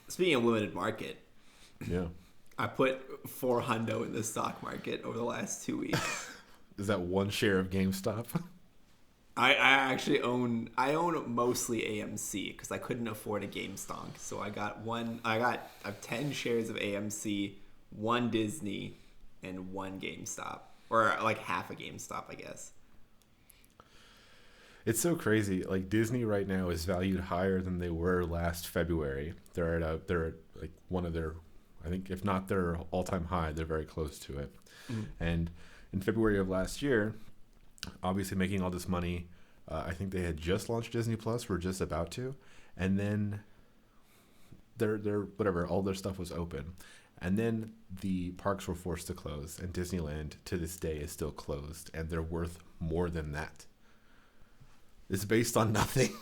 Speaking of limited market, Yeah. I put $400 in the stock market over the last 2 weeks. Is that one share of GameStop? I actually own mostly AMC because I couldn't afford a GameStonk. So I have 10 shares of AMC, one Disney, and one GameStop, or like half a GameStop, I guess. It's so crazy. Like Disney right now is valued higher than they were last February. They're at like one of their, I think if not their all-time high, they're very close to it. Mm. And in February of last year, obviously making all this money, I think they had just launched Disney Plus, were just about to, and then their whatever, all their stuff was open. And then the parks were forced to close, and Disneyland to this day is still closed, and they're worth more than that. It's based on nothing.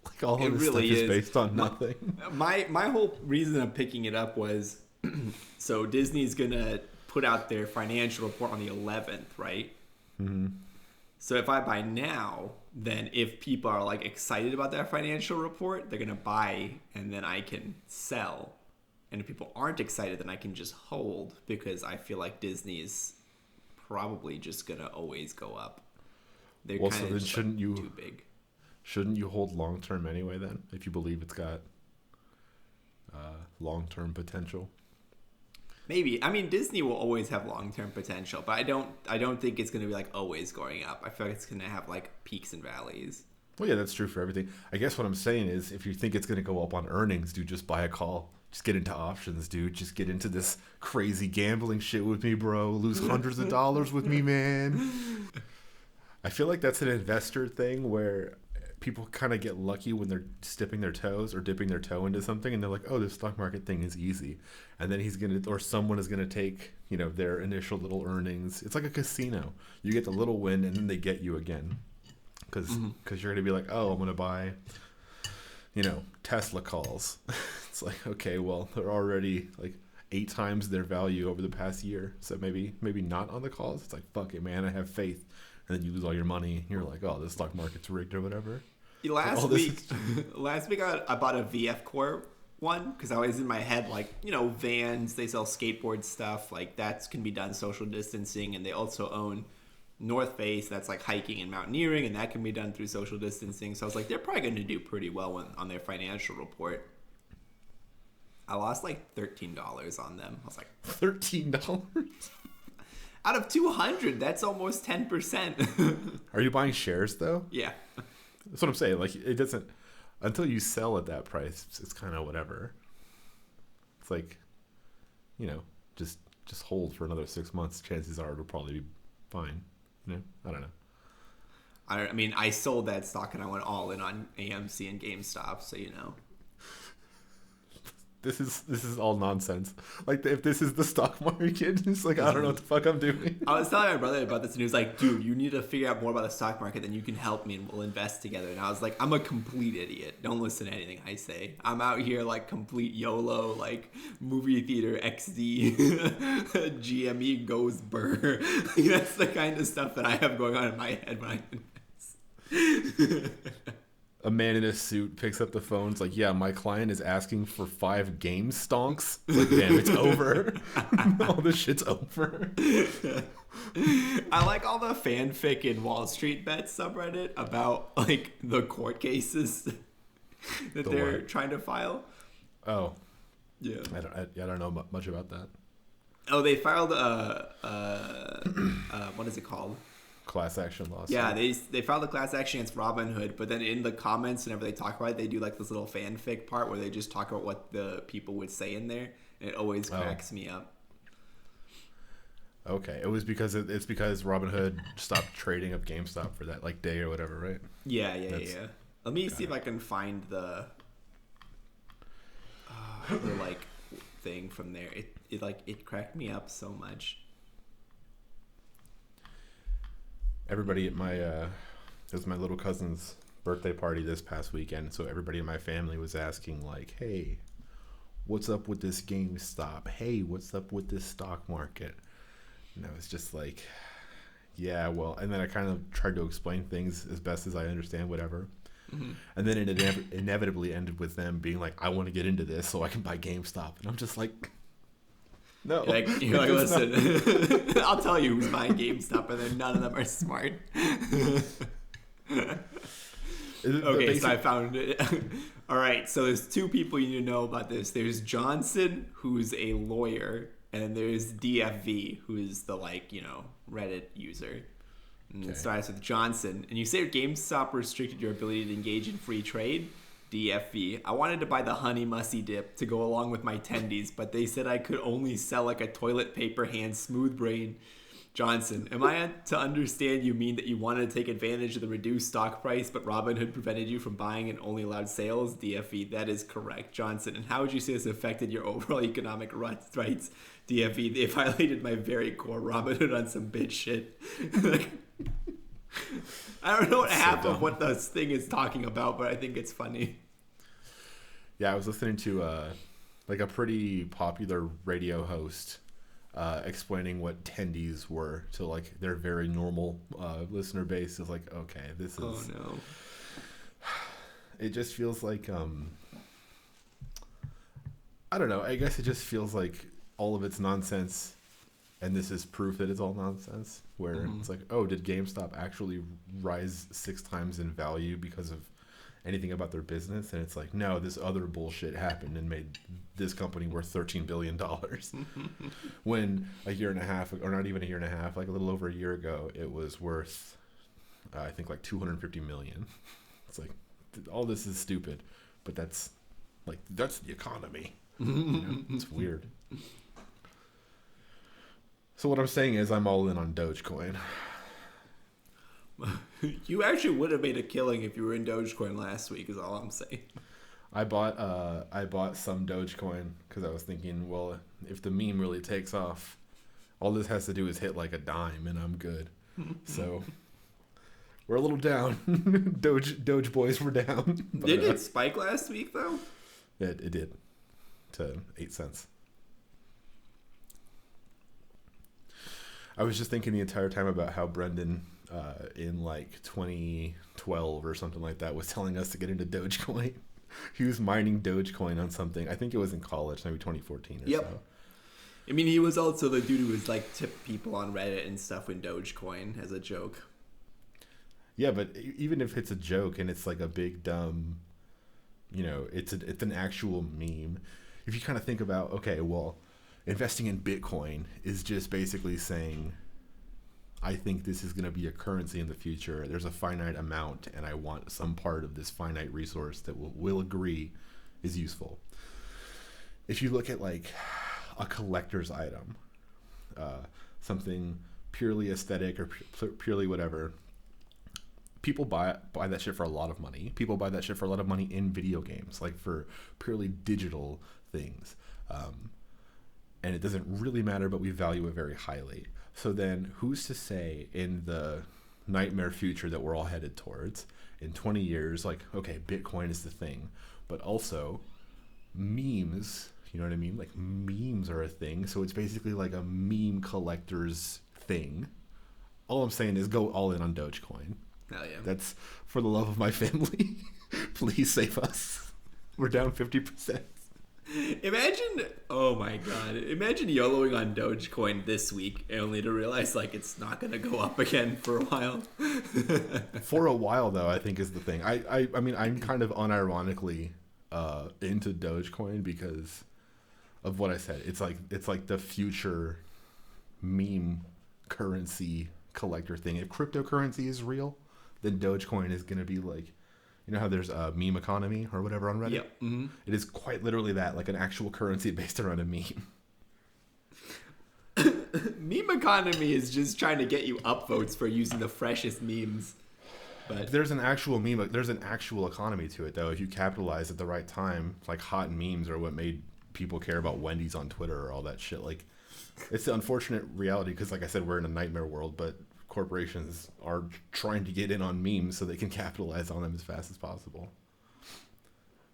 Like all of this really stuff is based on nothing. My whole reason of picking it up was so Disney's gonna put out their financial report on the 11th, right? Mm-hmm. So if I buy now, then if people are like excited about their financial report, they're gonna buy, and then I can sell. And if people aren't excited, then I can just hold, because I feel like Disney is probably just gonna always go up. They're Well, kind so of then just shouldn't you too big. Shouldn't you hold long term anyway then, if you believe it's got long term potential? Maybe. I mean, Disney will always have long-term potential, but I don't think it's going to be like always going up. I feel like it's going to have like peaks and valleys. Well, yeah, that's true for everything. I guess what I'm saying is, if you think it's going to go up on earnings, dude, just buy a call. Just get into options, dude. Just get into this crazy gambling shit with me, bro. Lose hundreds of dollars with me, man. I feel like that's an investor thing where people kind of get lucky when they're dipping their toes or dipping their toe into something, and they're like, "Oh, this stock market thing is easy," and then someone is gonna take, their initial little earnings. It's like a casino. You get the little win, and then they get you again, because you're gonna be like, "Oh, I'm gonna buy, Tesla calls." It's like, okay, well, they're already like 8 times their value over the past year, so maybe not on the calls. It's like, fuck it, man, I have faith. And then you lose all your money. You're like, oh, the stock market's rigged or whatever. Last week I bought a VF Corp one, because I was in my head like, Vans, they sell skateboard stuff, like that can be done social distancing, and they also own North Face, that's like hiking and mountaineering, and that can be done through social distancing. So I was like, they're probably going to do pretty well on their financial report. I lost like $13 on them. I was like, $13? Out of 200, that's almost 10%. Are you buying shares though? Yeah. That's what I'm saying. Like, it doesn't, until you sell at that price, it's kind of whatever. It's like, just hold for another 6 months. Chances are it'll probably be fine. I don't know. I mean, I sold that stock and I went all in on AMC and GameStop, so This is all nonsense. Like, if this is the stock market, it's like, I don't know what the fuck I'm doing. I was telling my brother about this, and he was like, dude, you need to figure out more about the stock market, then you can help me and we'll invest together. And I was like, I'm a complete idiot. Don't listen to anything I say. I'm out here like complete YOLO, like movie theater XD, GME goes burr. That's the kind of stuff that I have going on in my head when I invest. A man in a suit picks up the phone. It's like, yeah, my client is asking for 5 game stonks. It's like, damn, it's over. All this shit's over. I like all the fanfic in Wall Street Bets subreddit about like the court cases that they're trying to file. Oh, yeah. I don't know much about that. Oh, they filed what is it called? Class action lawsuit. Yeah, they filed a class action against Robinhood, but then in the comments, whenever they talk about it, they do like this little fanfic part where they just talk about what the people would say in there, and it always cracks me up. Okay, it's because Robinhood stopped trading up GameStop for that like day or whatever, right? Yeah. Let me see if I can find the like thing from there. It cracked me up so much. Everybody at it was my little cousin's birthday party this past weekend, so everybody in my family was asking like, hey, what's up with this GameStop? Hey, what's up with this stock market? And I was just like, yeah, well, and then I kind of tried to explain things as best as I understand, whatever. And then it inevitably ended with them being like, I want to get into this so I can buy GameStop. And I'm just like, no. You're like, listen, I'll tell you who's buying GameStop, and then none of them are smart. Okay, so I found it. All right, so there's two people you need to know about this. There's Johnson, who's a lawyer, and there's DFV, who is the, Reddit user. And it starts with Johnson. And you say GameStop restricted your ability to engage in free trade? DFV. I wanted to buy the honey mussy dip to go along with my tendies, but they said I could only sell like a toilet paper hand smooth brain. Johnson, am I to understand you mean that you wanted to take advantage of the reduced stock price, but Robinhood prevented you from buying and only allowed sales? DFV, that is correct. Johnson, and how would you say this affected your overall economic rights? DFV, they violated my very core Robinhood on some bitch shit. I don't know what half of what this thing is talking about, but I think it's funny. Yeah, I was listening to a pretty popular radio host explaining what tendies were to their very normal listener base. Is like, okay, this is. Oh no. It just feels like I don't know. I guess it just feels like all of it's nonsense, and this is proof that it's all nonsense. Where it's like, oh, did GameStop actually rise 6 times in value because of anything about their business? And it's like, no, this other bullshit happened and made this company worth $13 billion. When a year and a half, or not even a year and a half, like a little over a year ago, it was worth, I think, like $250 million. It's like, all this is stupid, but that's the economy. It's weird. So what I'm saying is I'm all in on Dogecoin. You actually would have made a killing if you were in Dogecoin last week, is all I'm saying. I bought some Dogecoin because I was thinking, well, if the meme really takes off, all this has to do is hit like a dime and I'm good. So we're a little down. Doge boys were down. But, did it spike last week though? It did to 8 cents. I was just thinking the entire time about how Brendan in 2012 or something like that was telling us to get into Dogecoin. He was mining Dogecoin on something. I think it was in college, maybe 2014 or so. I mean, he was also the dude who was tip people on Reddit and stuff in Dogecoin as a joke. Yeah, but even if it's a joke and it's like a big dumb, it's an actual meme. If you kind of think about, okay, well, investing in Bitcoin is just basically saying, I think this is going to be a currency in the future. There's a finite amount, and I want some part of this finite resource that we'll agree is useful. If you look at a collector's item, something purely aesthetic or purely whatever, people buy that shit for a lot of money. People buy that shit for a lot of money in video games, for purely digital things. And it doesn't really matter, but we value it very highly. So then who's to say in the nightmare future that we're all headed towards, in 20 years, okay, Bitcoin is the thing, but also memes, you know what I mean? Memes are a thing. So it's basically like a meme collector's thing. All I'm saying is go all in on Dogecoin. Hell yeah. That's for the love of my family. Please save us. We're down 50%. Imagine YOLOing on Dogecoin this week only to realize it's not going to go up again for a while. For a while though, I think is the thing. I mean, I'm kind of unironically into Dogecoin because of what I said. It's like the future meme currency collector thing. If cryptocurrency is real, then Dogecoin is going to be how there's a meme economy or whatever on Reddit? Yep. Mm-hmm. It is quite literally that, an actual currency based around a meme. Meme economy is just trying to get you upvotes for using the freshest memes. But there's an actual meme. There's an actual economy to it, though. If you capitalize at the right time, hot memes are what made people care about Wendy's on Twitter or all that shit. It's the unfortunate reality because, like I said, we're in a nightmare world, but corporations are trying to get in on memes so they can capitalize on them as fast as possible.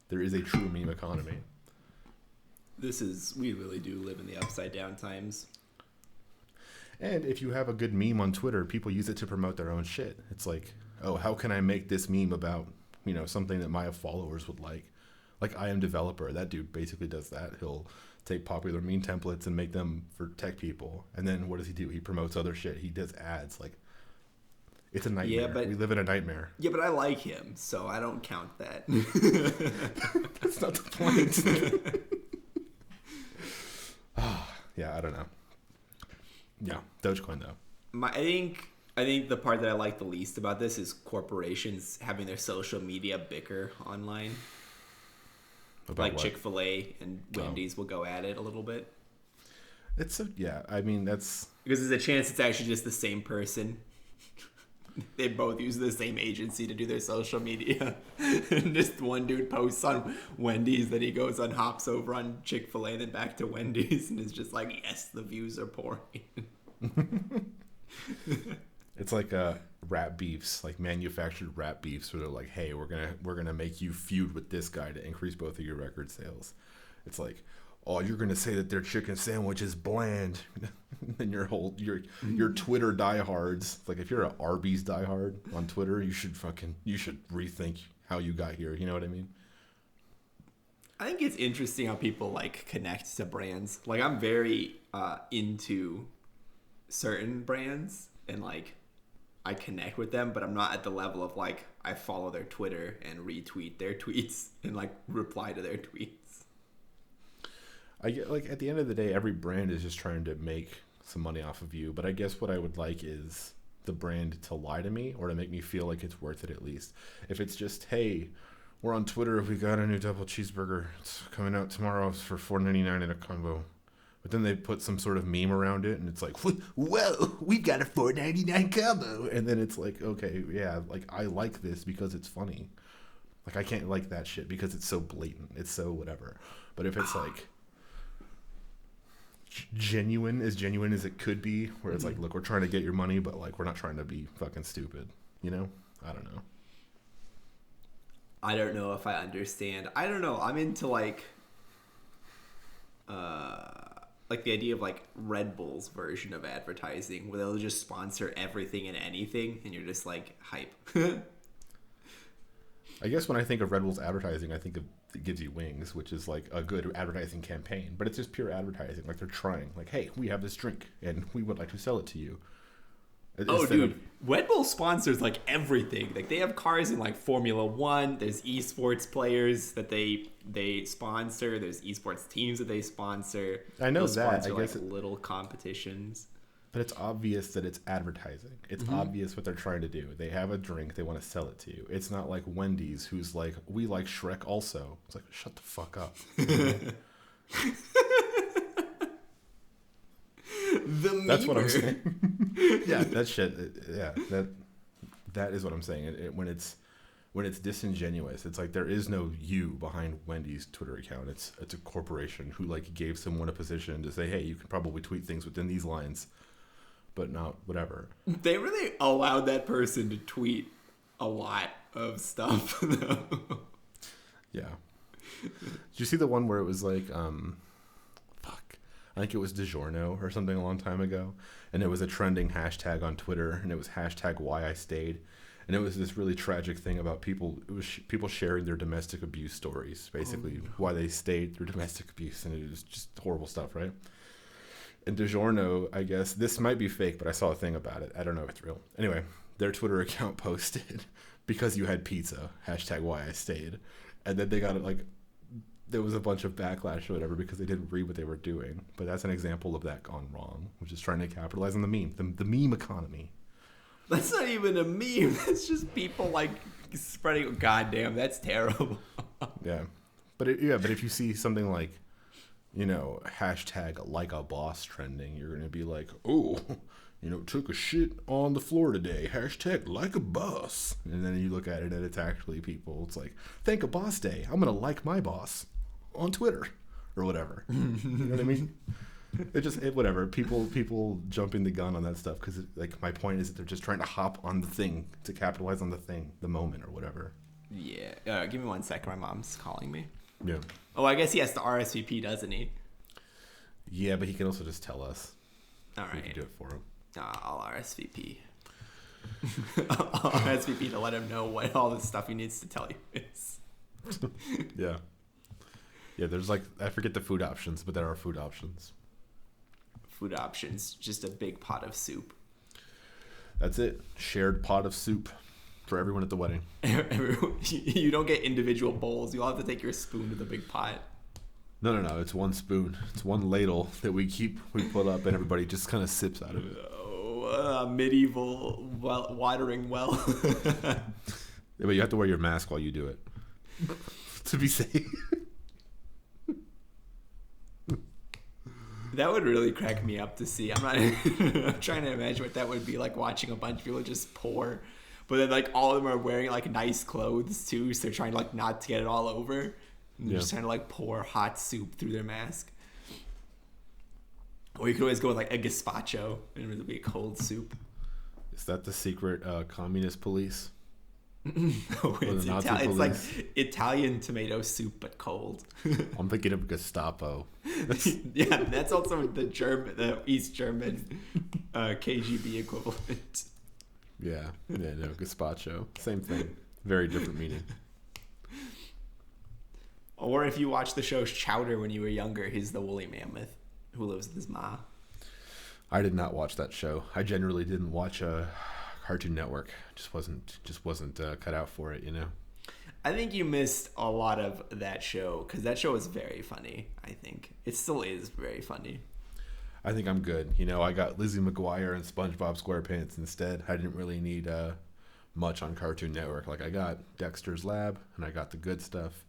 There is a true meme economy. We really do live in the upside down times. And if you have a good meme on Twitter, people use it to promote their own shit. It's oh, how can I make this meme about something that my followers would like. Like I Am Developer, that dude basically does that. He'll take popular meme templates and make them for tech people. And then what does he do? He promotes other shit. He does ads. Like, it's a nightmare. Yeah, but, we live in a nightmare. Yeah, but I like him, so I don't count that. That's not the point. Yeah, I don't know. Yeah, Dogecoin though. I think the part that I like the least about this is corporations having their social media bicker online. About like what? Chick-fil-A and Wendy's will go at it a little bit. I mean, that's... Because there's a chance it's actually just the same person. They both use the same agency to do their social media. And just one dude posts on Wendy's, then he goes and hops over on Chick-fil-A, then back to Wendy's, and is just like, yes, the views are pouring. It's like rap beefs, like manufactured rap beefs, where they're like, "Hey, we're gonna make you feud with this guy to increase both of your record sales." It's like, "Oh, you're gonna say that their chicken sandwich is bland," and your Twitter diehards. It's like if you're an Arby's diehard on Twitter, you should rethink how you got here. You know what I mean? I think it's interesting how people like connect to brands. Like I'm very into certain brands and like I connect with them, but I'm not at the level of like I follow their Twitter and retweet their tweets and like reply to their tweets. I get like at the end of the day, every brand is just trying to make some money off of you. But I guess what I would like is the brand to lie to me or to make me feel like it's worth it at least. If it's just, hey, we're on Twitter, we got a new double cheeseburger. It's coming out tomorrow for $4.99 in a combo. But then they put some sort of meme around it, and it's like, whoa, we've got a $4.99 combo. And then it's like, okay, yeah, like I like this because it's funny. Like I can't like that shit because it's so blatant. It's so whatever. But if it's like genuine as it could be, where it's like, look, we're trying to get your money, but like we're not trying to be fucking stupid. You know? I don't know. I don't know if I understand. I don't know. I'm into like the idea of like Red Bull's version of advertising where they'll just sponsor everything and anything and you're just like hype. I guess when I think of Red Bull's advertising, I think of It Gives You Wings, which is like a good advertising campaign, but it's just pure advertising. Like they're trying, like, hey, we have this drink and we would like to sell it to you. Oh, dude, Red Bull sponsors like everything. Like they have cars in like Formula One. There's esports players that they sponsor. There's esports teams that they sponsor. I know They'll that. sponsor, I guess like little competitions. But it's obvious that it's advertising. It's obvious what they're trying to do. They have a drink. They want to sell it to you. It's not like Wendy's, who's like, we like Shrek also. It's like, shut the fuck up. That's what I'm saying. Yeah, that shit. Yeah, that is what I'm saying. When it's disingenuous, it's like there is no you behind Wendy's Twitter account. It's a corporation who like gave someone a position to say, hey, you can probably tweet things within these lines, but not whatever. They really allowed that person to tweet a lot of stuff, though. Yeah. Did you see the one where it was like, I think it was DiGiorno or something a long time ago, and it was a trending hashtag on Twitter, and it was hashtag why I stayed, and it was this really tragic thing about people. It was people sharing their domestic abuse stories, basically why they stayed through domestic abuse, and it was just horrible stuff, right? And DiGiorno, I guess this might be fake, but I saw a thing about it. I don't know if it's real. Anyway, their Twitter account posted because you had pizza hashtag why I stayed, and then they got it like. There was a bunch of backlash or whatever because they didn't read what they were doing. But that's an example of that gone wrong, which is trying to capitalize on the meme, the meme economy. That's not even a meme. That's just people like spreading. Goddamn, that's terrible. Yeah, but if you see something like, hashtag like a boss trending, you're gonna be like, oh, took a shit on the floor today. Hashtag like a boss. And then you look at it and it's actually people. It's like, thank a boss day. I'm gonna like my boss on Twitter or whatever. You know what I mean? Whatever. People jumping the gun on that stuff because like my point is that they're just trying to hop on the thing to capitalize on the thing, the moment or whatever. Yeah. Give me 1 second. My mom's calling me. Yeah. Oh, I guess he has to RSVP, doesn't he? Yeah, but he can also just tell us. All right. We can do it for him. I'll RSVP. SVP to let him know what all the stuff he needs to tell you is. Yeah. Yeah, there's like, I forget the food options, but there are food options. Food options, just a big pot of soup. That's it. Shared pot of soup for everyone at the wedding. You don't get individual bowls. You'll have to take your spoon to the big pot. No. It's one spoon. It's one ladle that we put up, and everybody just kind of sips out of it. Oh, medieval watering well. Yeah, but you have to wear your mask while you do it to be safe. That would really crack me up to see. I'm trying to imagine what that would be like, watching a bunch of people just pour, but then like all of them are wearing like nice clothes too, so they're trying to like not to get it all over. And they're just trying to like pour hot soup through their mask. Or you could always go with like a gazpacho and it would be a cold soup. Is that the secret communist police? No, it's like Italian tomato soup but cold. I'm thinking of Gestapo. Yeah, that's also the East German KGB equivalent. Yeah, no, gazpacho, same thing, very different meaning. Or if you watched the show Chowder when you were younger, he's the woolly mammoth who lives with his ma. I did not watch that show. I generally didn't watch Cartoon Network. Just wasn't cut out for it, you know. I think you missed a lot of that show because that show was very funny. I think it still is very funny. I think I'm good. You know, I got Lizzie McGuire and SpongeBob SquarePants instead. I didn't really need much on Cartoon Network. Like I got Dexter's Lab and I got the good stuff.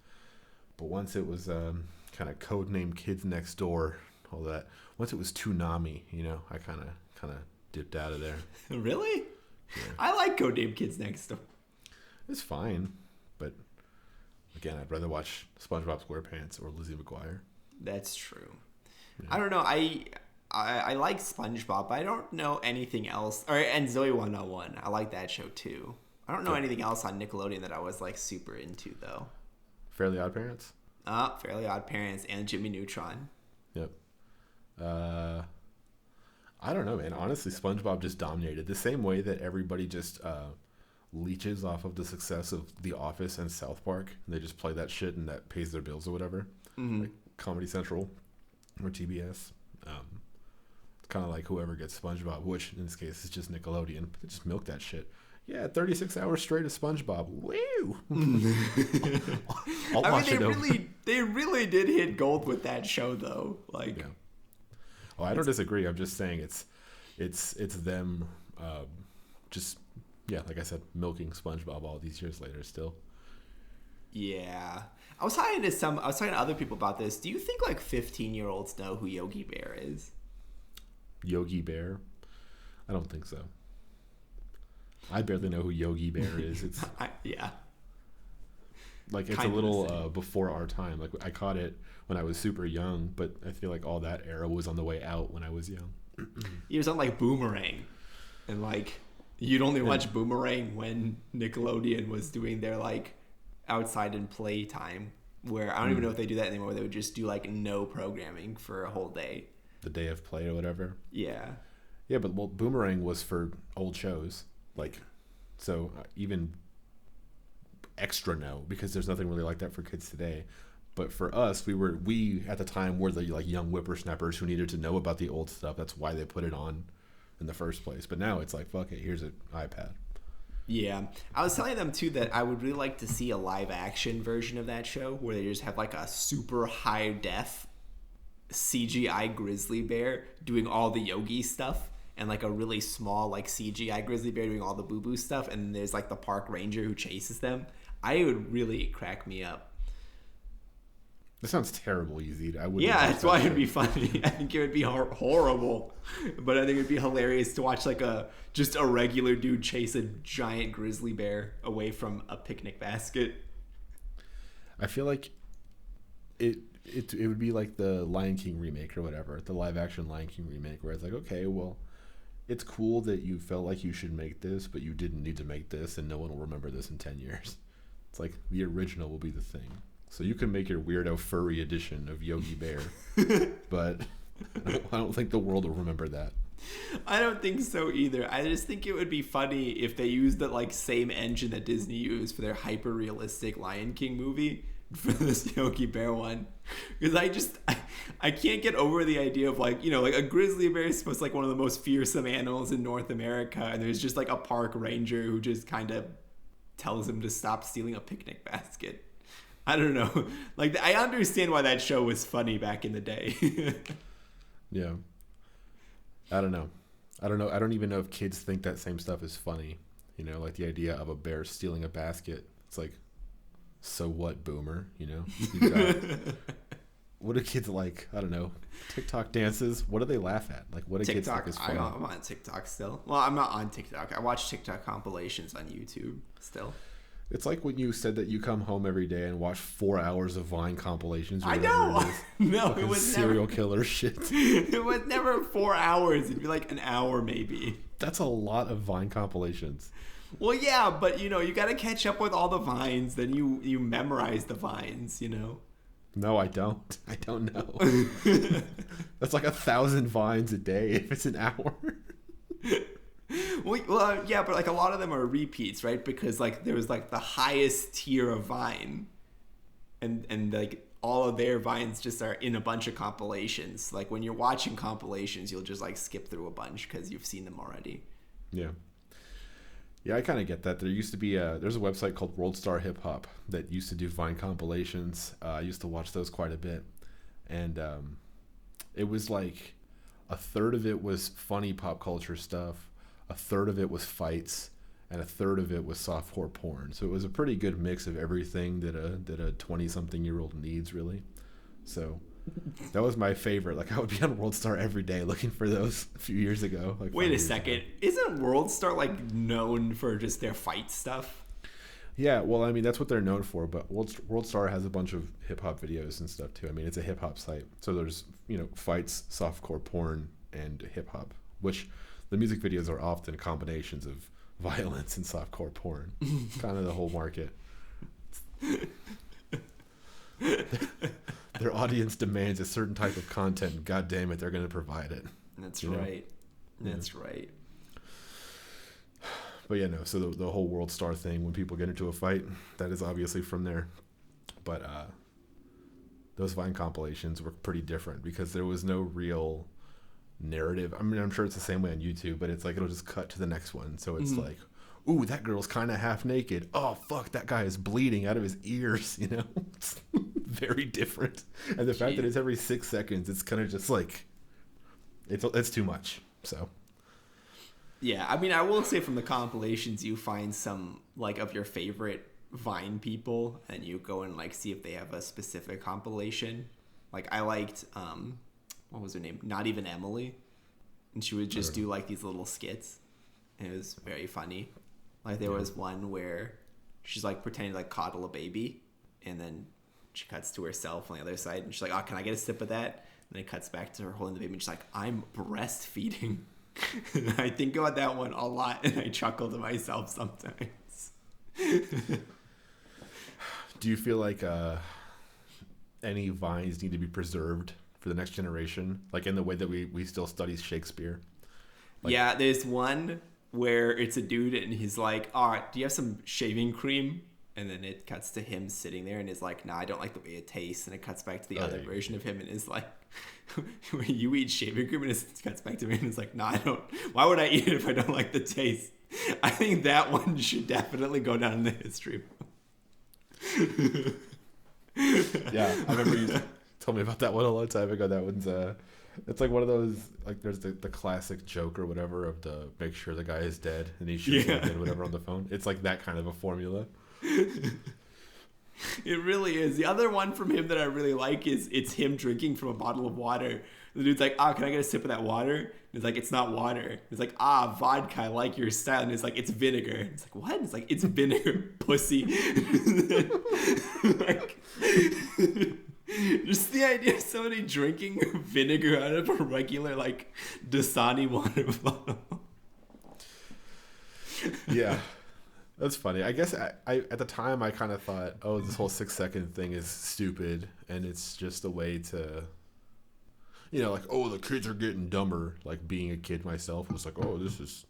But once it was kind of codename Kids Next Door, all that. Once it was Toonami, you know, I kind of dipped out of there. Really? Yeah. I like Codename Kids Next Door. It's fine, but again, I'd rather watch SpongeBob SquarePants or Lizzie McGuire. That's true. Yeah. I don't know. I like SpongeBob, but I don't know anything else. And Zoe 101. I like that show too. I don't know anything else on Nickelodeon that I was like super into though. Fairly Odd Parents? Fairly Odd Parents and Jimmy Neutron. Yep. I don't know, man. Honestly, SpongeBob just dominated the same way that everybody just leeches off of the success of The Office and South Park. And they just play that shit and that pays their bills or whatever. Mm-hmm. Like Comedy Central or TBS. It's kind of like whoever gets SpongeBob, which in this case is just Nickelodeon. They just milk that shit. Yeah, 36 hours straight of SpongeBob. Woo! They really did hit gold with that show, though. Like, yeah. Oh, I don't disagree. I'm just saying it's them, just like I said, milking SpongeBob all these years later still. Yeah, I was talking to other people about this. Do you think like 15-year-olds know who Yogi Bear is? Yogi Bear? I don't think so. I barely know who Yogi Bear is. It's yeah. Like it's kind a little before our time. Like I caught it when I was super young, but I feel like all that era was on the way out when I was young. He was on like Boomerang, and like you'd only watch Boomerang when Nickelodeon was doing their like outside and play time, where I don't even know if they do that anymore. They would just do like no programming for a whole day. The day of play or whatever. Yeah. Yeah, but Boomerang was for old shows. Like, so even extra no, because there's nothing really like that for kids today. But for us, we at the time were the like young whippersnappers who needed to know about the old stuff. That's why they put it on in the first place. But now it's like, fuck it, here's an iPad. Yeah. I was telling them too that I would really like to see a live action version of that show where they just have like a super high def CGI grizzly bear doing all the Yogi stuff. And like a really small like CGI grizzly bear doing all the boo-boo stuff, and there's like the park ranger who chases them. I would really crack me up. That sounds terrible, Yazeed. I wouldn't. Yeah, that's why it'd be funny. I think it would be horrible, but I think it'd be hilarious to watch like just a regular dude chase a giant grizzly bear away from a picnic basket. I feel like it would be like the Lion King remake or whatever, the live action Lion King remake, where it's like, okay, well, it's cool that you felt like you should make this, but you didn't need to make this, and no one will remember this in 10 years. It's like the original will be the thing. So you can make your weirdo furry edition of Yogi Bear, but I don't think the world will remember that. I don't think so either. I just think it would be funny if they used the like same engine that Disney used for their hyper realistic Lion King movie for this Yogi Bear one, because I can't get over the idea of like, you know, like a grizzly bear is supposed to like one of the most fearsome animals in North America, and there's just like a park ranger who just kind of tells him to stop stealing a picnic basket. I don't know. Like, I understand why that show was funny back in the day. Yeah. I don't know. I don't even know if kids think that same stuff is funny. You know, like the idea of a bear stealing a basket. It's like, so what, boomer? You know? You've got, what do kids like? I don't know. TikTok dances. What do they laugh at? Like, what do kids think is funny? I'm on TikTok still. Well, I'm not on TikTok. I watch TikTok compilations on YouTube still. It's like when you said that you come home every day and watch 4 hours of Vine compilations. Or I know. It is. No, it was serial killer shit. It was never 4 hours. It'd be like an hour maybe. That's a lot of Vine compilations. Well, yeah, but you know, you got to catch up with all the Vines. Then you memorize the Vines. You know. No, I don't. I don't know. That's like 1,000 Vines a day if it's an hour. Well, yeah, but like a lot of them are repeats, right? Because like there was like the highest tier of Vine, and like all of their Vines just are in a bunch of compilations. Like when you're watching compilations, you'll just like skip through a bunch because you've seen them already. Yeah. Yeah, I kind of get that. There used to be there's a website called World Star Hip Hop that used to do Vine compilations. I used to watch those quite a bit, and it was like a third of it was funny pop culture stuff. A third of it was fights, and a third of it was softcore porn. So it was a pretty good mix of everything that a 20-something-year-old needs, really. So that was my favorite. Like I would be on World Star every day looking for those a few years ago. Like wait a second, isn't World Star like known for just their fight stuff? Yeah, well, I mean that's what they're known for. But World Star has a bunch of hip hop videos and stuff too. I mean it's a hip hop site, so there's fights, softcore porn, and hip hop, which the music videos are often combinations of violence and softcore porn. Kind of the whole market. Their audience demands a certain type of content, and God damn it, they're going to provide it. That's right. That's right. But yeah, no, so the whole World Star thing, when people get into a fight, that is obviously from there. But those Vine compilations were pretty different because there was no real narrative. I mean, I'm sure it's the same way on YouTube, but it's like it'll just cut to the next one. So it's like, ooh, that girl's kind of half naked. Oh, fuck, that guy is bleeding out of his ears, It's very different. And the fact that it's every 6 seconds, it's kind of just like, it's too much. So. Yeah, I mean, I will say from the compilations, you find some, like, of your favorite Vine people, and you go and, like, see if they have a specific compilation. Like, I liked, what was her name? Not Even Emily. And she would just do, like, these little skits. And it was very funny. Like, there was one where she's, like, pretending to, like, coddle a baby. And then she cuts to herself on the other side. And she's like, oh, can I get a sip of that? And then it cuts back to her holding the baby. And she's like, I'm breastfeeding. I think about that one a lot, and I chuckle to myself sometimes. Do you feel like any Vines need to be preserved for the next generation, like in the way that we still study Shakespeare? Like, yeah, there's one where it's a dude, and he's like, all right, do you have some shaving cream? And then it cuts to him sitting there, and is like, nah, I don't like the way it tastes. And it cuts back to the other version of him, and is like, you eat shaving cream? And it cuts back to me, and it's like, nah, I don't. Why would I eat it if I don't like the taste? I think that one should definitely go down in the history book. Yeah, I remember you told me about that one a long time ago. That one's it's like one of those, like there's the classic joke or whatever of the make sure the guy is dead and he shoots him dead, whatever on the phone. It's like that kind of a formula. It really is. The other one from him that I really like is it's him drinking from a bottle of water. The dude's like, can I get a sip of that water? And he's like, it's not water. He's like, vodka, I like your style. And he's like, it's vinegar. And it's like, what? It's like, it's vinegar, pussy. Like, just the idea of somebody drinking vinegar out of a regular, like, Dasani water bottle. Yeah. That's funny. I guess I at the time I kind of thought, this whole 6 second thing is stupid, and it's just a way to, like, oh, the kids are getting dumber. Like being a kid myself was like, oh, this is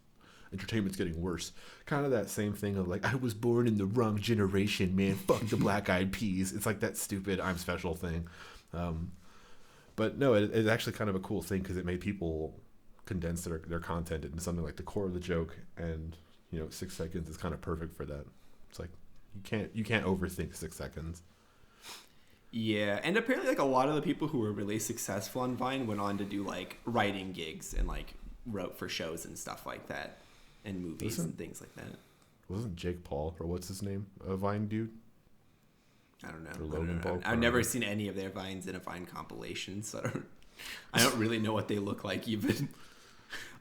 entertainment's getting worse. Kind of that same thing of like, I was born in the wrong generation, man. Fuck the Black Eyed Peas. It's like that stupid I'm special thing. But no, it's actually kind of a cool thing because it made people condense their content into something like the core of the joke, and 6 seconds is kind of perfect for that. It's like you can't overthink 6 seconds. Yeah, and apparently like a lot of the people who were really successful on Vine went on to do like writing gigs and like wrote for shows and stuff like that, and movies and things like that. Wasn't Jake Paul, or what's his name, a Vine dude? I don't know. Or Logan Paul? I've never seen any of their Vines in a Vine compilation, so I don't really know what they look like even.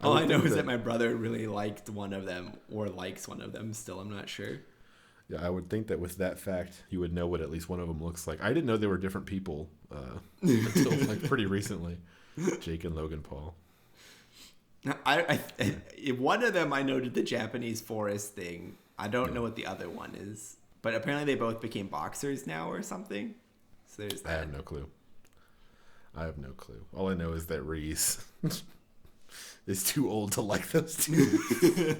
All I know is that my brother really liked one of them, or likes one of them still. I'm not sure. Yeah, I would think that with that fact, you would know what at least one of them looks like. I didn't know they were different people until like pretty recently. Jake and Logan Paul. I one of them I know did the Japanese forest thing. I don't know what the other one is, but apparently they both became boxers now or something. So there's that. I have no clue. All I know is that Reese is too old to like those two.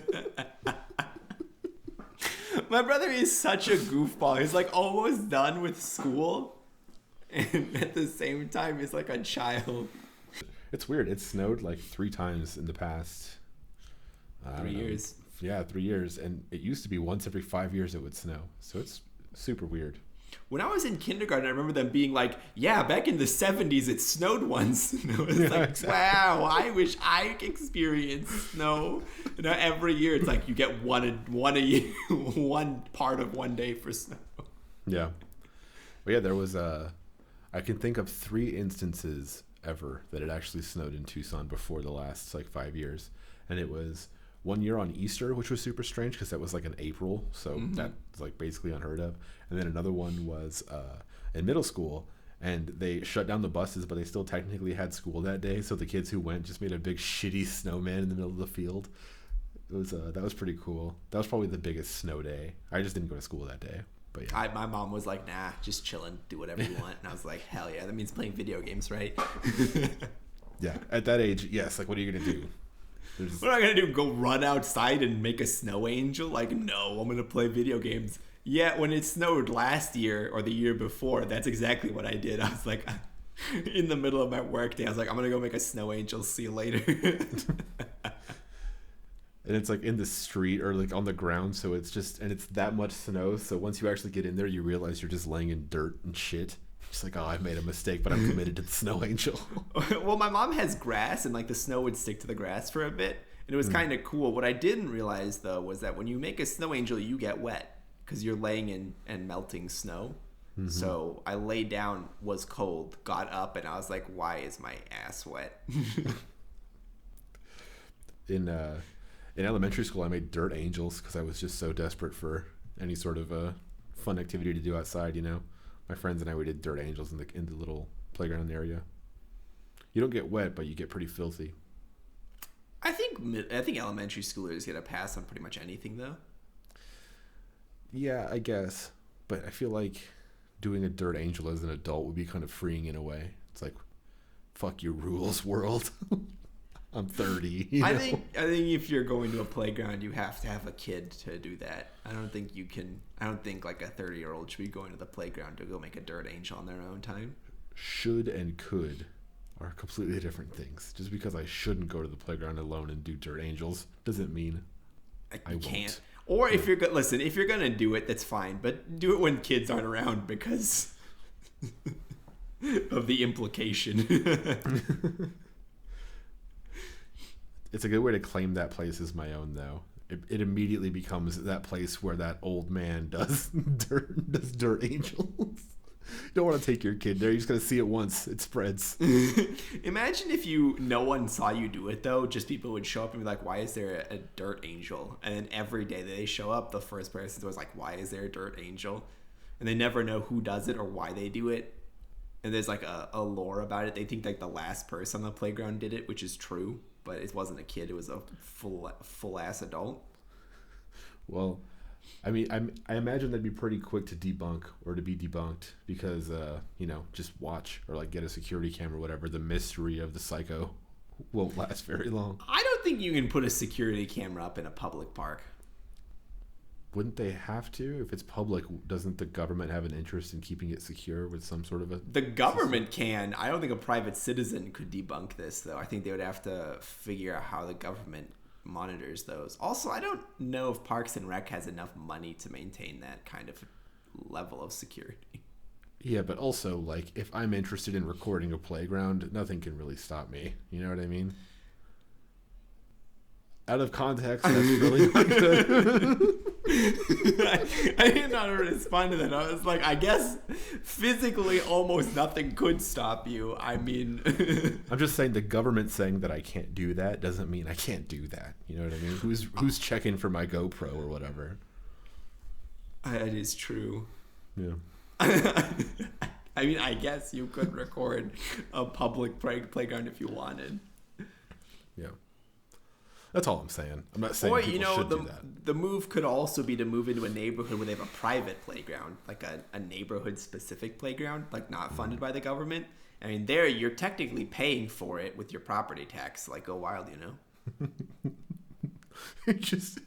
My brother is such a goofball. He's like almost done with school, and at the same time he's like a child. It's weird. It snowed like 3 times in the past 3 years. Yeah, 3 years, and it used to be once every 5 years it would snow. So it's super weird. When I was in kindergarten, I remember them being like, yeah, back in the 70s, it snowed once. And I was like, exactly. Wow, I wish I experienced snow. Every year, it's like you get one a year, one part of one day for snow. Yeah. Well, yeah, there was I can think of 3 instances ever that it actually snowed in Tucson before the last 5 years. And it was one year on Easter, which was super strange because that was like in April, so that's like basically unheard of. And then another one was in middle school, and they shut down the buses, but they still technically had school that day. So the kids who went just made a big shitty snowman in the middle of the field. It was that was pretty cool. That was probably the biggest snow day. I just didn't go to school that day, but yeah. My mom was like, nah, just chilling, do whatever you want. And I was like, hell yeah, that means playing video games, right? Yeah, at that age, yes. Like, what are you gonna do? What am I going to do? Go run outside and make a snow angel? Like, no, I'm going to play video games. Yeah, when it snowed last year or the year before, that's exactly what I did. I was like, in the middle of my work day, I was like, I'm going to go make a snow angel. See you later. And it's like in the street or like on the ground. So it's just, and it's that much snow. So once you actually get in there, you realize you're just laying in dirt and shit. It's like, oh, I made a mistake, but I'm committed to the snow angel. Well, my mom has grass, and like the snow would stick to the grass for a bit, and it was kind of cool. What I didn't realize though was that when you make a snow angel, you get wet because you're laying in and melting snow. Mm-hmm. So I laid down, was cold, got up, and I was like, why is my ass wet? In elementary school, I made dirt angels because I was just so desperate for any sort of fun activity to do outside, My friends and I, we did dirt angels in the little playground area. You don't get wet, but you get pretty filthy. I think elementary schoolers get a pass on pretty much anything, though. Yeah, I guess. But I feel like doing a dirt angel as an adult would be kind of freeing in a way. It's like, fuck your rules, world. I'm 30. I think if you're going to a playground, you have to have a kid to do that. I don't think like a 30-year-old should be going to the playground to go make a dirt angel on their own time. Should and could are completely different things. Just because I shouldn't go to the playground alone and do dirt angels doesn't mean I can't. Or if you're if you're gonna do it, that's fine. But do it when kids aren't around because of the implication. It's a good way to claim that place as my own, though. It immediately becomes that place where that old man does dirt angels. You don't want to take your kid there. You're just going to see it once. It spreads. Imagine if no one saw you do it, though. Just people would show up and be like, why is there a dirt angel? And then every day that they show up, the first person's always like, why is there a dirt angel? And they never know who does it or why they do it. And there's like a lore about it. They think like the last person on the playground did it, which is true. But it wasn't a kid. It was a full-ass adult. Well, I mean, I imagine that'd be pretty quick to debunk or to be debunked because, just watch or like get a security camera or whatever. The mystery of the psycho won't last very long. I don't think you can put a security camera up in a public park. Wouldn't they have to? If it's public, doesn't the government have an interest in keeping it secure with some sort of a... The government can. I don't think a private citizen could debunk this, though. I think they would have to figure out how the government monitors those. Also, I don't know if Parks and Rec has enough money to maintain that kind of level of security. Yeah, but also, like, if I'm interested in recording a playground, nothing can really stop me. You know what I mean? Out of context, that's really not good. I didn't know how to respond to that. I was like, I guess physically almost nothing could stop you. I mean... I'm just saying the government saying that I can't do that doesn't mean I can't do that. You know what I mean? Who's checking for my GoPro or whatever? That is true. Yeah. I mean, I guess you could record a public playground if you wanted. Yeah. That's all I'm saying. I'm not saying people should do that. The move could also be to move into a neighborhood where they have a private playground, like a neighborhood-specific playground, like not funded by the government. I mean, there you're technically paying for it with your property tax. Like, go wild, you know? you just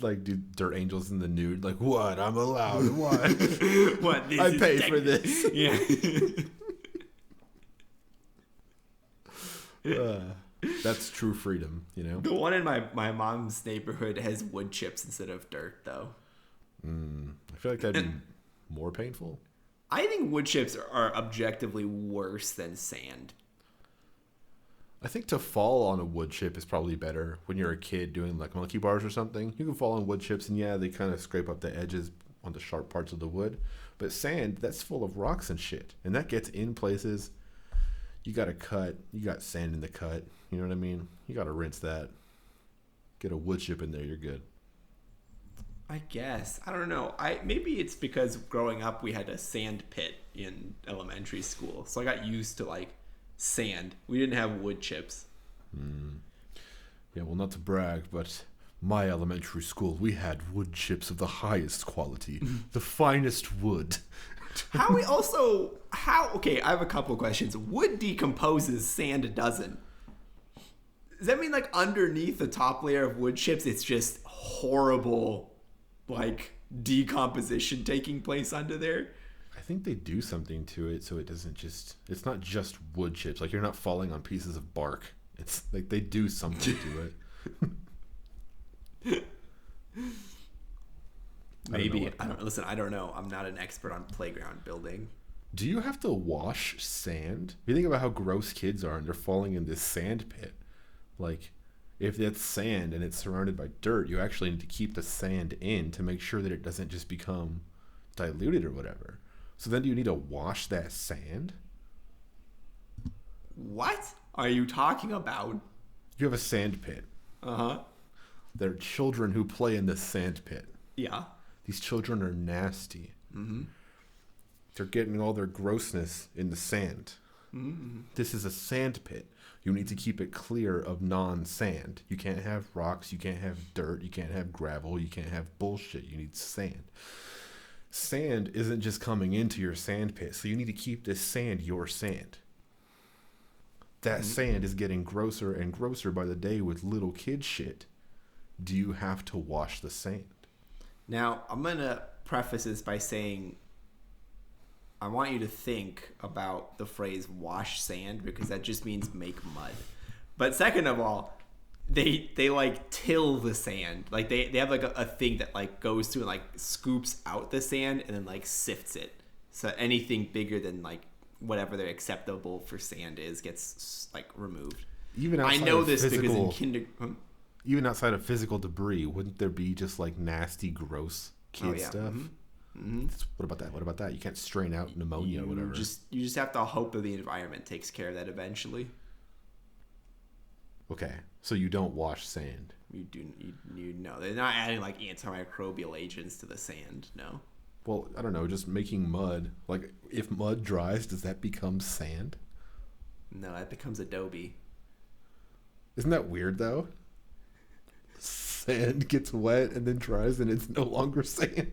like do Dirt Angels in the nude. Like, what? I'm allowed. What? What? I pay for this. Yeah. That's true freedom, you know? The one in my mom's neighborhood has wood chips instead of dirt, though. I feel like that'd be more painful. I think wood chips are objectively worse than sand. I think to fall on a wood chip is probably better when you're a kid doing like monkey bars or something. You can fall on wood chips and yeah, they kind of scrape up the edges on the sharp parts of the wood. But sand, that's full of rocks and shit. And that gets in places. You got to cut. You got sand in the cut. You know what I mean? You got to rinse that. Get a wood chip in there, you're good. I guess. I don't know. Maybe it's because growing up we had a sand pit in elementary school. So I got used to like sand. We didn't have wood chips. Yeah, well, not to brag, but my elementary school, we had wood chips of the highest quality. The finest wood. Okay, I have a couple of questions. Wood decomposes, sand doesn't. Does that mean like underneath the top layer of wood chips, it's just horrible, like decomposition taking place under there? I think they do something to it so it doesn't just, it's not just wood chips. Like you're not falling on pieces of bark. It's like they do something to it. Maybe. I don't know. I'm not an expert on playground building. Do you have to wash sand? You think about how gross kids are and they're falling in this sand pit. Like, if that's sand and it's surrounded by dirt, you actually need to keep the sand in to make sure that it doesn't just become diluted or whatever. So then do you need to wash that sand? What are you talking about? You have a sand pit. Uh-huh. There are children who play in this sand pit. Yeah. These children are nasty. Mm-hmm. They're getting all their grossness in the sand. Mm-hmm. This is a sand pit. You need to keep it clear of non-sand. You can't have rocks. You can't have dirt. You can't have gravel. You can't have bullshit. You need sand. Sand isn't just coming into your sand pit, so you need to keep this sand your sand. That sand is getting grosser and grosser by the day with little kid shit. Do you have to wash the sand? Now, I'm going to preface this by saying I want you to think about the phrase wash sand because that just means make mud. But second of all, they like till the sand. Like they have like a thing that like goes through and like scoops out the sand and then like sifts it. So anything bigger than like whatever their acceptable for sand is gets like removed. Even outside I know of this physical, because in even outside of physical debris, wouldn't there be just like nasty, gross kid stuff? Mm-hmm. What about that? You can't strain out pneumonia or whatever. You just have to hope that the environment takes care of that eventually. Okay, so you don't wash sand. You know they're not adding like antimicrobial agents to the sand. No. Well, I don't know. Just making mud. Like if mud dries, does that become sand? No, that becomes adobe. Isn't that weird though? sand gets wet and then dries and it's no longer sand.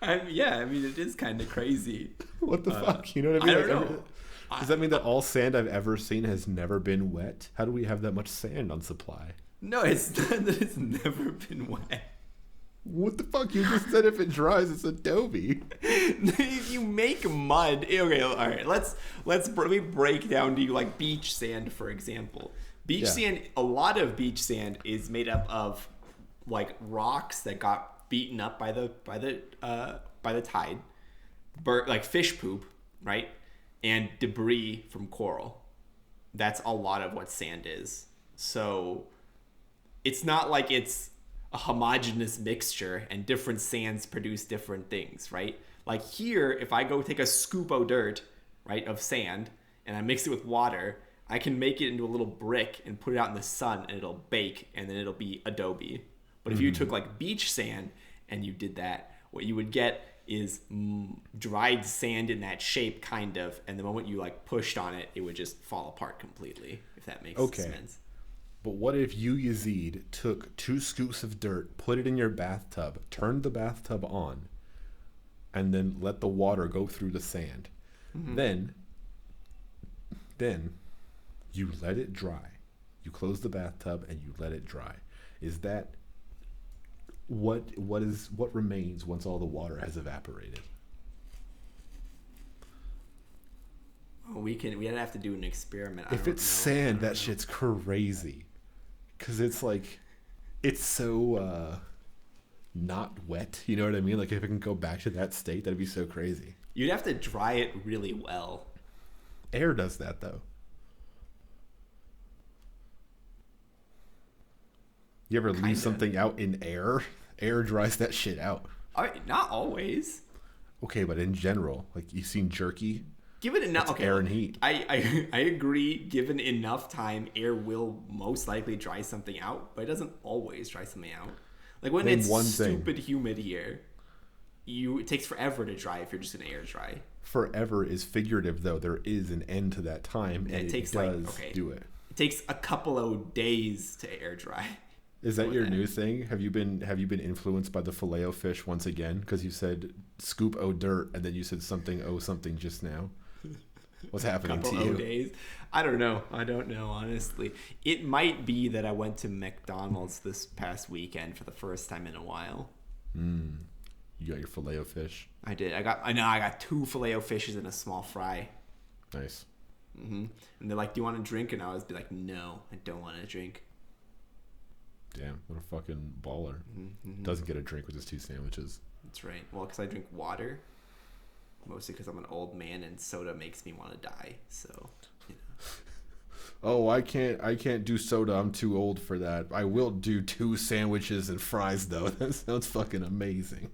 I mean, it is kind of crazy. What the fuck? You know what I mean? I don't know. Does that mean that all sand I've ever seen has never been wet? How do we have that much sand on supply? No, it's not that it's never been wet. What the fuck? You just said if it dries, it's Adobe. If you make mud, okay, all right. Let me break down to you like beach sand, for example. Beach sand. A lot of beach sand is made up of like rocks that got beaten up by the tide, like fish poop, right, and debris from coral. That's a lot of what sand is. So it's not like it's a homogeneous mixture and different sands produce different things, right? Like here, if I go take a scoop of dirt, right, of sand, and I mix it with water, I can make it into a little brick and put it out in the sun and it'll bake and then it'll be Adobe. But if you took like beach sand and you did that, what you would get is dried sand in that shape, kind of, and the moment you like pushed on it, it would just fall apart completely, if that makes sense. But what if you, Yazeed, took 2 scoops of dirt, put it in your bathtub, turned the bathtub on, and then let the water go through the sand? Then you let it dry. You close the bathtub and you let it dry. Is that what remains once all the water has evaporated? We'd have to do an experiment. If it's sand, that shit's crazy. Because it's like, it's so not wet. You know what I mean? Like if it can go back to that state, that'd be so crazy. You'd have to dry it really well. Air does that though. You ever leave something out in air? Air dries that shit out. Not always. Okay, but in general, like you've seen jerky. Given enough air and heat. I agree. Given enough time, air will most likely dry something out, but it doesn't always dry something out. Like when it's stupid humid here, it takes forever to dry if you're just gonna air dry. Forever is figurative, though. There is an end to that time, and it takes do it. It takes a couple of days to air dry. Is that your new thing? Have you been influenced by the Filet-O-Fish once again? Because you said scoop o dirt, and then you said something just now. What's happening to you? Days. I don't know, honestly. It might be that I went to McDonald's this past weekend for the first time in a while. You got your Filet-O-Fish? I did. I got 2 Filet-O-Fishes and a small fry. Nice. And they're like, do you want a drink? And I was like, no, I don't want a drink. Damn, what a fucking baller. Doesn't get a drink with his 2 sandwiches. That's right. Well, because I drink water. Mostly because I'm an old man and soda makes me want to die. So, you know. Oh, I can't do soda. I'm too old for that. I will do 2 sandwiches and fries though. That sounds fucking amazing.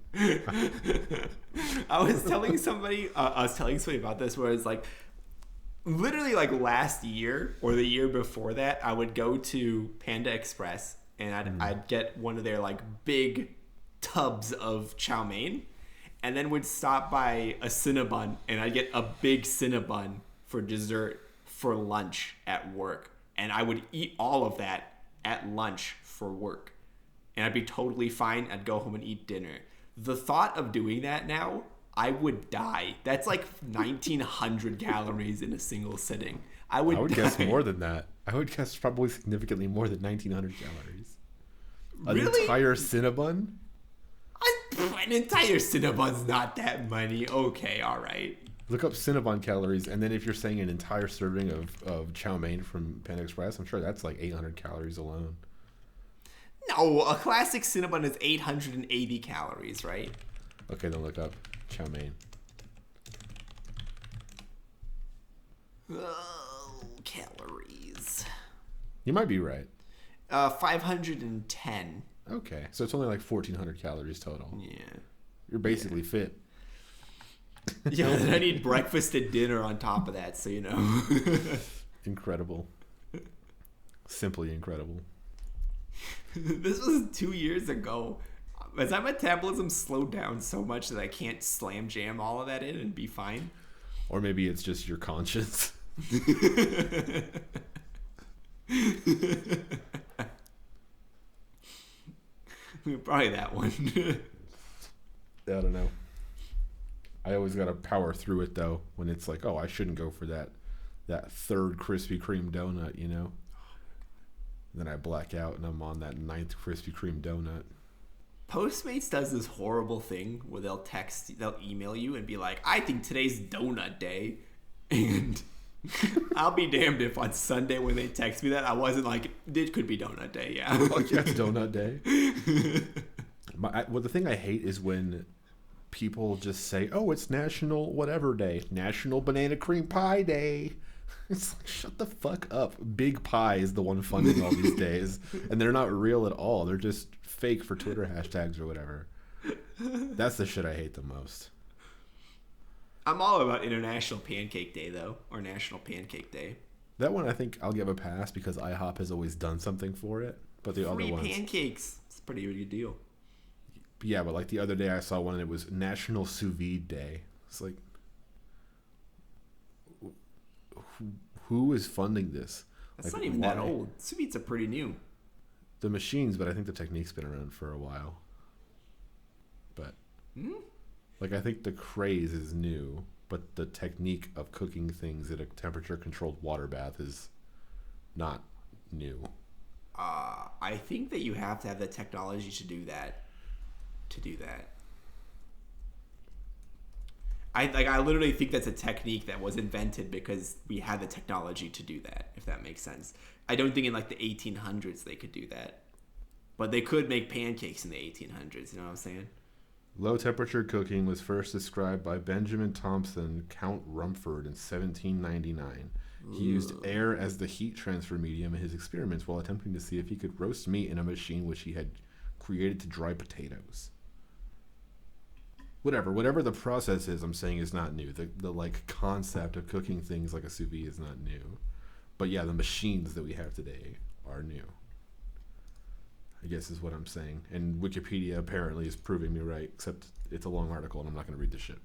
I was telling somebody about this where it's like, literally like last year or the year before that, I would go to Panda Express and I'd get one of their like big tubs of chow mein. And then would stop by a Cinnabon, and I'd get a big Cinnabon for dessert for lunch at work. And I would eat all of that at lunch for work. And I'd be totally fine. I'd go home and eat dinner. The thought of doing that now, I would die. That's like 1,900 calories in a single sitting. I would guess more than that. I would guess probably significantly more than 1,900 calories. Really? An entire Cinnabon? An entire Cinnabon's not that many. Okay, all right. Look up Cinnabon calories, and then if you're saying an entire serving of chow mein from Panda Express, I'm sure that's like 800 calories alone. No, a classic Cinnabon is 880 calories, right? Okay, then look up chow mein. Oh, calories. You might be right. 510. Okay, so it's only like 1,400 calories total. Yeah. You're basically fit. Yeah, and I need breakfast and dinner on top of that, so you know. Incredible. Simply incredible. This was 2 years ago. Has my metabolism slowed down so much that I can't slam jam all of that in and be fine? Or maybe it's just your conscience. Probably that one. I don't know. I always gotta power through it though when it's like, oh, I shouldn't go for that third Krispy Kreme donut, you know. Then I black out and I'm on that ninth Krispy Kreme donut. Postmates does this horrible thing where they'll email you and be like, I think today's donut day. And I'll be damned if on Sunday when they text me that, I wasn't like, it could be donut day, yeah. Oh, yeah, it's donut day. Well, the thing I hate is when people just say, oh, it's National whatever day. National Banana Cream Pie Day. It's like, shut the fuck up. Big Pie is the one funding all these days. And they're not real at all. They're just fake for Twitter hashtags or whatever. That's the shit I hate the most. I'm all about International Pancake Day, though. Or National Pancake Day. That one I think I'll give a pass because IHOP has always done something for it. But the other ones... pancakes. It's a pretty good deal. Yeah, but like the other day I saw one and it was National Sous Vide Day. It's like... Who is funding this? That's like, not even that old. Sous vides are pretty new. The machines, but I think the technique's been around for a while. But like I think the craze is new, but the technique of cooking things in a temperature-controlled water bath is not new. I think that you have to have the technology to do that. I literally think that's a technique that was invented because we had the technology to do that, if that makes sense. I don't think in like the 1800s they could do that. But they could make pancakes in the 1800s, you know what I'm saying? Low temperature cooking was first described by Benjamin Thompson, Count Rumford in 1799. He used air as the heat transfer medium in his experiments while attempting to see if he could roast meat in a machine which he had created to dry potatoes. Whatever the process is, I'm saying is not new. The like concept of cooking things like a sous vide is not new. But yeah, the machines that we have today are new. I guess is what I'm saying. And Wikipedia apparently is proving me right, except it's a long article and I'm not going to read the shit.